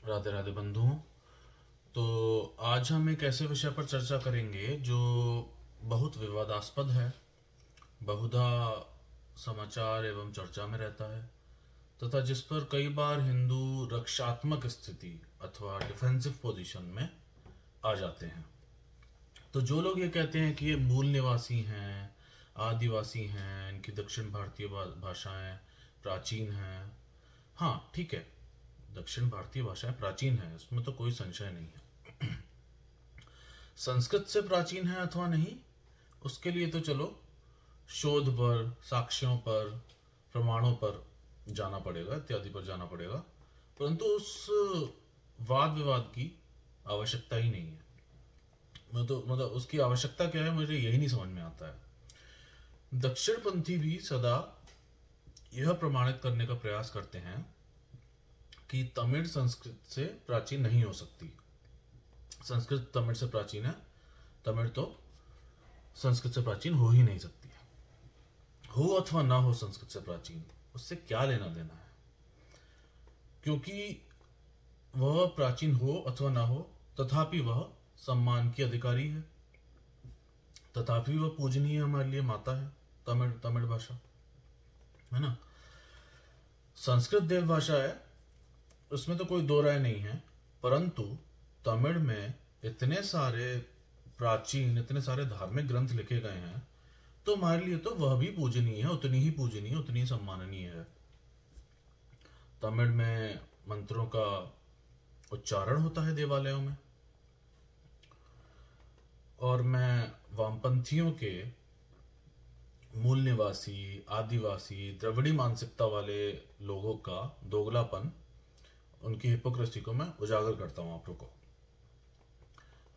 राधे राधे बंधुओं। तो आज हम एक ऐसे विषय पर चर्चा करेंगे जो बहुत विवादास्पद है, बहुधा समाचार एवं चर्चा में रहता है तथा जिस पर कई बार हिंदू रक्षात्मक स्थिति अथवा डिफेंसिव पोजीशन में आ जाते हैं। तो जो लोग ये कहते हैं कि ये मूल निवासी हैं, आदिवासी हैं, इनकी दक्षिण भारतीय भाषाएं प्राचीन हैं। हाँ ठीक है, दक्षिण भारतीय भाषाएं प्राचीन हैं, इसमें तो कोई संशय नहीं है। संस्कृत से प्राचीन है अथवा नहीं, उसके लिए तो चलो शोध पर, साक्ष्यों पर, प्रमाणों पर जाना पड़ेगा, इत्यादि पर जाना पड़ेगा, परंतु उस वाद विवाद की आवश्यकता ही नहीं है। मैं तो मतलब उसकी आवश्यकता क्या है मुझे यही नहीं समझ में आता है। दक्षिणपंथी भी सदा यह प्रमाणित करने का प्रयास करते हैं कि तमिल संस्कृत से प्राचीन नहीं हो सकती। संस्कृत तमिल से प्राचीन है, तमिल तो संस्कृत से प्राचीन हो ही नहीं सकती है। हो अथवा ना हो संस्कृत से प्राचीन, उससे क्या लेना देना है, क्योंकि वह प्राचीन हो अथवा ना हो तथापि वह सम्मान की अधिकारी है, तथापि वह पूजनीय हमारे लिए माता है। तमिल तमिल भाषा है ना, संस्कृत देव भाषा है, उसमें तो कोई दो राय नहीं है, परंतु तमिल में इतने सारे प्राचीन, इतने सारे धार्मिक ग्रंथ लिखे गए हैं, तो हमारे लिए तो वह भी पूजनीय है, उतनी ही पूजनीय, उतनी ही सम्माननीय है। तमिल में मंत्रों का उच्चारण होता है देवालयों में, और मैं वामपंथियों के मूल निवासी, आदिवासी, द्रविड़ी मानसिकता वाले लोगों का दोगलापन, उनकी हिपोक्रेसी को मैं उजागर करता हूं आप लोगों को।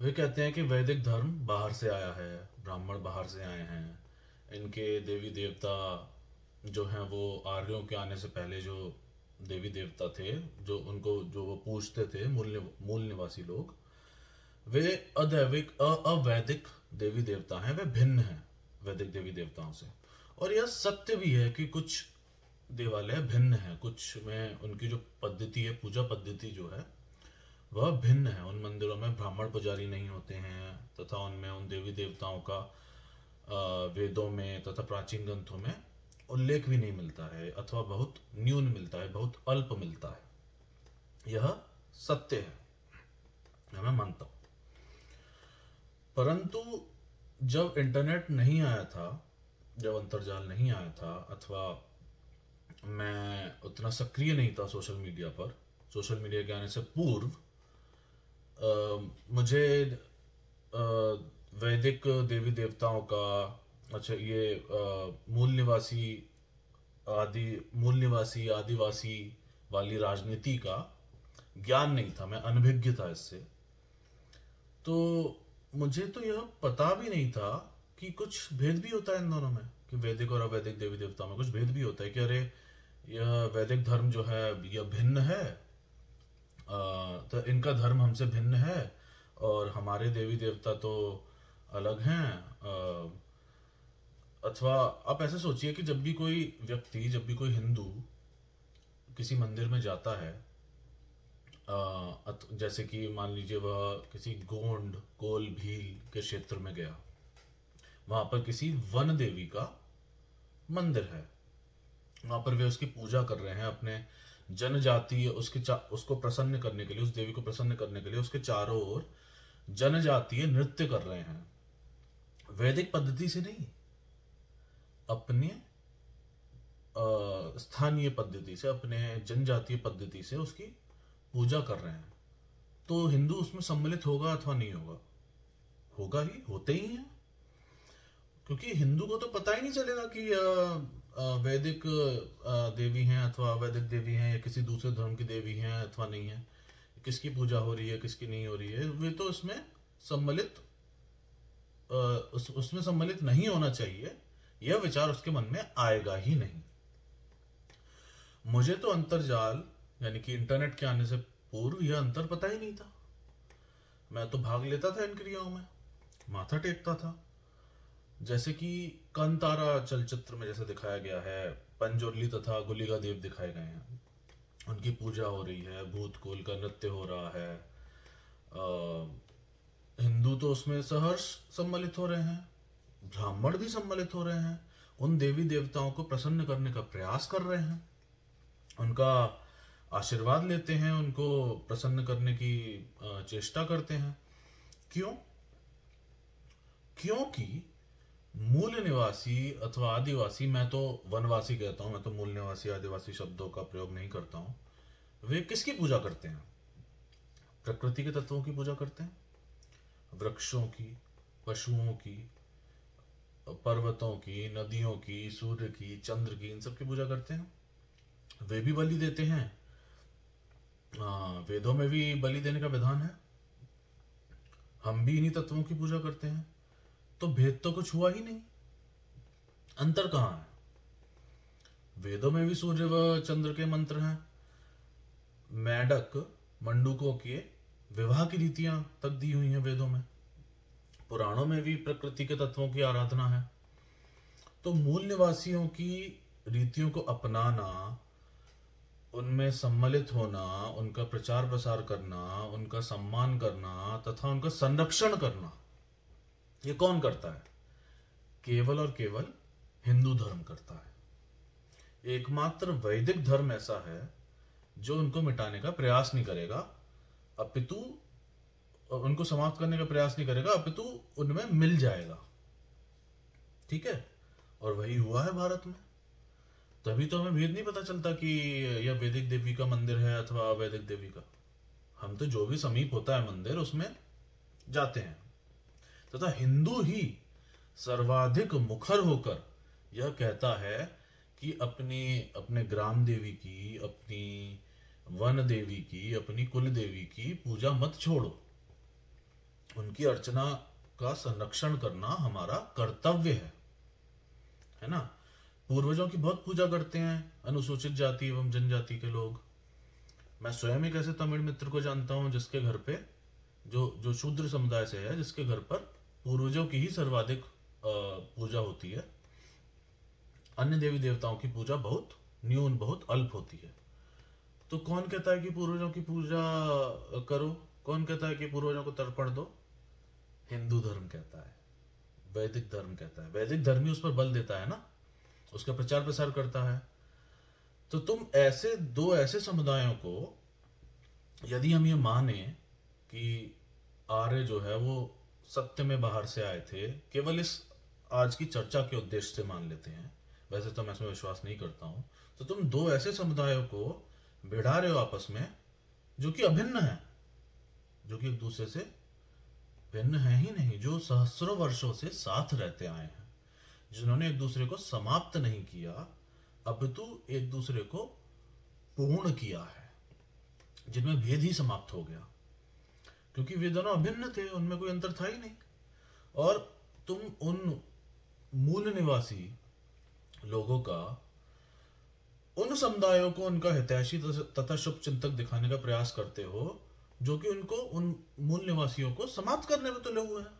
वे कहते हैं कि वैदिक धर्म बाहर से आया है, ब्राह्मण बाहर से आए हैं, इनके देवी देवता जो हैं वो आर्यों के आने से पहले जो देवी देवता थे, जो उनको जो वो पूजते थे मूल निवासी लोग, वे अवैदिक देवी देवता हैं, वे भिन्न हैं वैदिक देवी देवताओं से। और यह सत्य भी है कि कुछ देवालय भिन्न है, कुछ में उनकी जो पद्धति है, पूजा पद्धति जो है वह भिन्न है। उन मंदिरों में ब्राह्मण पुजारी नहीं होते हैं तथा उनमें उन देवी देवताओं का वेदों में तथा प्राचीन ग्रंथों में उल्लेख भी नहीं मिलता है, अथवा बहुत न्यून मिलता है, बहुत अल्प मिलता है। यह सत्य है, मैं मानता हूं। परंतु जब इंटरनेट नहीं आया था, जब अंतर्जाल नहीं आया था, अथवा मैं उतना सक्रिय नहीं था सोशल मीडिया पर, सोशल मीडिया के आने से पूर्व मुझे वैदिक देवी देवताओं का, अच्छा ये मूल निवासी आदिवासी वाली राजनीति का ज्ञान नहीं था, मैं अनभिज्ञ था इससे। तो मुझे तो यह पता भी नहीं था कि कुछ भेद भी होता है इन दोनों में, कि वैदिक और अवैदिक देवी देवताओं में कुछ भेद भी होता है, कि अरे यह वैदिक धर्म जो है यह भिन्न है, तो इनका धर्म हमसे भिन्न है, और हमारे देवी देवता तो अलग हैं। अथवा आप ऐसे सोचिए कि जब भी कोई व्यक्ति, जब भी कोई हिंदू किसी मंदिर में जाता है, जैसे कि मान लीजिए वह किसी गोंड कोल भील के क्षेत्र में गया, वहां पर किसी वन देवी का मंदिर है, वहां पर वे उसकी पूजा कर रहे हैं, अपने जनजातीय उसको प्रसन्न करने के लिए, उस देवी को प्रसन्न करने के लिए उसके चारों ओर जनजातीय नृत्य कर रहे हैं। वैदिक पद्धति से नहीं, अपने स्थानीय पद्धति से, अपने जनजातीय पद्धति से उसकी पूजा कर रहे हैं। तो हिंदू उसमें सम्मिलित होगा अथवा नहीं होगा? होगा ही, होते ही हैं, क्योंकि हिंदू को तो पता ही नहीं चलेगा कि वैदिक देवी हैं अथवा वैदिक देवी हैं, या किसी दूसरे धर्म की देवी हैं अथवा नहीं है, किसकी पूजा हो रही है किसकी नहीं हो रही है। वे तो उसमें सम्मिलित उसमें सम्मिलित नहीं होना चाहिए, यह विचार उसके मन में आएगा ही नहीं। मुझे तो अंतर्जाल यानी कि इंटरनेट के आने से पूर्व यह अंतर पता ही नहीं था। मैं तो भाग लेता था इन क्रियाओं में, माथा टेकता था। जैसे कि कंतारा चलचित्र में जैसे दिखाया गया है, पंजोर्ली तथा गुलिका देव दिखाए गए हैं, उनकी पूजा हो रही है, भूतकोल का नृत्य हो रहा है। हिंदू तो उसमें सहर्ष सम्मिलित हो रहे हैं, ब्राह्मण भी सम्मिलित हो रहे हैं, उन देवी देवताओं को प्रसन्न करने का प्रयास कर रहे हैं, उनका आशीर्वाद लेते हैं, उनको प्रसन्न करने की चेष्टा करते हैं। क्यों? क्योंकि मूल निवासी अथवा आदिवासी, मैं तो वनवासी कहता हूं, मैं तो मूल निवासी आदिवासी शब्दों का प्रयोग नहीं करता हूं, वे किसकी पूजा करते हैं? प्रकृति के तत्वों की पूजा करते हैं, वृक्षों की, पशुओं की, पर्वतों की, नदियों की, सूर्य की, चंद्र की, इन सब की पूजा करते हैं। वे भी बलि देते हैं, वेदों में भी बलि देने का विधान है। हम भी इन्हीं तत्वों की पूजा करते हैं, तो भेद तो कुछ हुआ ही नहीं। अंतर कहां है? वेदों में भी सूर्य व चंद्र के मंत्र हैं, मेढक मंडूकों के विवाह की रीतियां तक दी हुई हैं वेदों में, पुराणों में भी प्रकृति के तत्वों की आराधना है। तो मूल निवासियों की रीतियों को अपनाना, उनमें सम्मिलित होना, उनका प्रचार प्रसार करना, उनका सम्मान करना तथा उनका संरक्षण करना, ये कौन करता है? केवल और केवल हिंदू धर्म करता है। एकमात्र वैदिक धर्म ऐसा है जो उनको मिटाने का प्रयास नहीं करेगा, अपितु उनको समाप्त करने का प्रयास नहीं करेगा, अपितु उनमें मिल जाएगा। ठीक है? और वही हुआ है भारत में। तभी तो हमें भेद नहीं पता चलता कि यह वैदिक देवी का मंदिर है अथवा अवैदिक देवी का। हम तो जो भी समीप होता है मंदिर, उसमें जाते हैं, तथा हिंदू ही सर्वाधिक मुखर होकर यह कहता है कि अपने ग्राम देवी की, अपनी वन देवी की, अपनी कुल देवी की पूजा मत छोड़ो, उनकी अर्चना का संरक्षण करना हमारा कर्तव्य है ना? पूर्वजों की बहुत पूजा करते हैं अनुसूचित जाति एवं जनजाति के लोग। मैं स्वयं एक ऐसे तमिल मित्र को जानता हूं जिसके घर पे, जो शूद्र समुदाय से है, जिसके घर पर पूर्वजों की ही सर्वाधिक पूजा होती है। अन्य देवी देवताओं की पूजा बहुत न्यून, बहुत अल्प होती है। तो कौन कहता है कि पूर्वजों की पूजा करो? कौन कहता है कि पूर्वजों को तर्पण दो? हिंदू धर्म कहता है, वैदिक धर्म कहता है। वैदिक धर्म ही उस पर बल देता है ना, उसका प्रचार प्रसार करता है। तो तुम ऐसे दो ऐसे समुदायों को, यदि हम ये माने कि आर्य जो है वो सत्य में बाहर से आए थे, केवल इस आज की चर्चा के उद्देश्य से मान लेते हैं, वैसे तो मैं इसमें विश्वास नहीं करता हूं, तो तुम दो ऐसे समुदायों को भिड़ा रहे हो आपस में, जो कि अभिन्न है, जो कि एक दूसरे से भिन्न है ही नहीं, जो सहस्रों वर्षों से साथ रहते आए हैं, जिन्होंने एक दूसरे को समाप्त नहीं किया, अपितु एक दूसरे को पूर्ण किया है, जिनमें भेद ही समाप्त हो गया, क्योंकि वे दोनों अभिन्न थे, उनमें कोई अंतर था ही नहीं। और तुम उन मूल निवासी लोगों का, उन समुदायों को उनका हितैषी तथा शुभ चिंतक दिखाने का प्रयास करते हो, जो कि उनको, उन मूल निवासियों को समाप्त करने में तुले हुए हैं,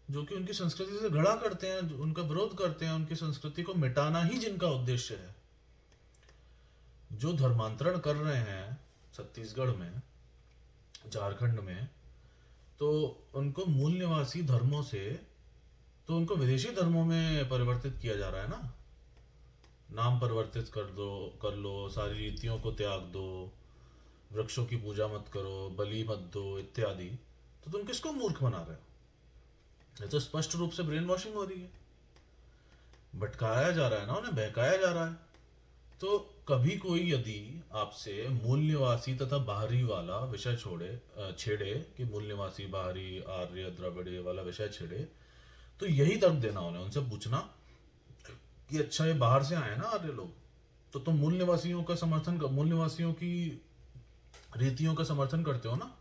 जो कि उनकी संस्कृति से घड़ा करते हैं, उनका विरोध करते हैं, उनकी संस्कृति को मिटाना ही जिनका उद्देश्य है। जो धर्मांतरण कर रहे हैं छत्तीसगढ़ में, झारखंड में, तो उनको मूल निवासी धर्मों से, तो उनको विदेशी धर्मों में परिवर्तित किया जा रहा है ना। नाम परिवर्तित कर लो, सारी रीतियों को त्याग दो, वृक्षों की पूजा मत करो, बलि मत दो, इत्यादि। तो तुम किसको मूर्ख बना रहे हो? ये तो स्पष्ट रूप से ब्रेन वॉशिंग हो रही है, भटकाया जा रहा है ना, उन्हें बहकाया जा रहा है। तो कभी कोई यदि आपसे मूल निवासी तथा बाहरी वाला विषय छेड़े कि मूल निवासी, बाहरी, आर्य, द्रविड़ वाला विषय छेड़े, तो यही तर्क देना उन्हें, उनसे पूछना कि अच्छा ये बाहर से आए ना आर्य लोग, तो तुम मूल निवासियों का समर्थन, मूल निवासियों की रीतियों का समर्थन करते हो ना,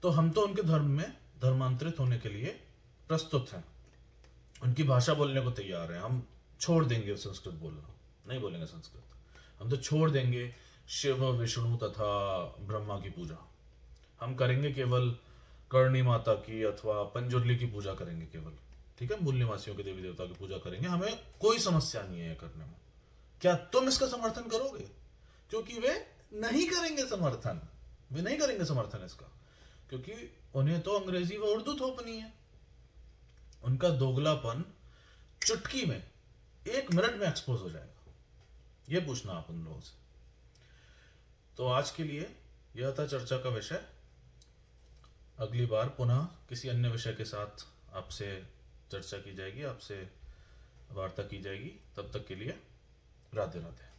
तो हम तो उनके धर्म में धर्मांतरित होने के लिए प्रस्तुत हैं, उनकी भाषा बोलने को तैयार हैं। हम छोड़ देंगे संस्कृत बोलना, नहीं बोलेंगे संस्कृत, हम तो छोड़ देंगे शिव, विष्णु तथा ब्रह्मा की पूजा, हम करेंगे केवल कर्णी माता की अथवा पंजुर्ली की पूजा करेंगे केवल। ठीक है, मूल निवासियों के देवी देवता की पूजा करेंगे, हमें कोई समस्या नहीं है करने में। क्या तुम इसका समर्थन करोगे? क्योंकि वे नहीं करेंगे समर्थन, वे नहीं करेंगे समर्थन इसका, क्योंकि उन्हें तो अंग्रेजी व उर्दू थोपनी है। उनका दोगलापन चुटकी में, 1 मिनट में एक्सपोज हो जाएगा। ये पूछना आप उन लोगों से। तो आज के लिए यह था चर्चा का विषय। अगली बार पुनः किसी अन्य विषय के साथ आपसे चर्चा की जाएगी, आपसे वार्ता की जाएगी। तब तक के लिए राधे राधे।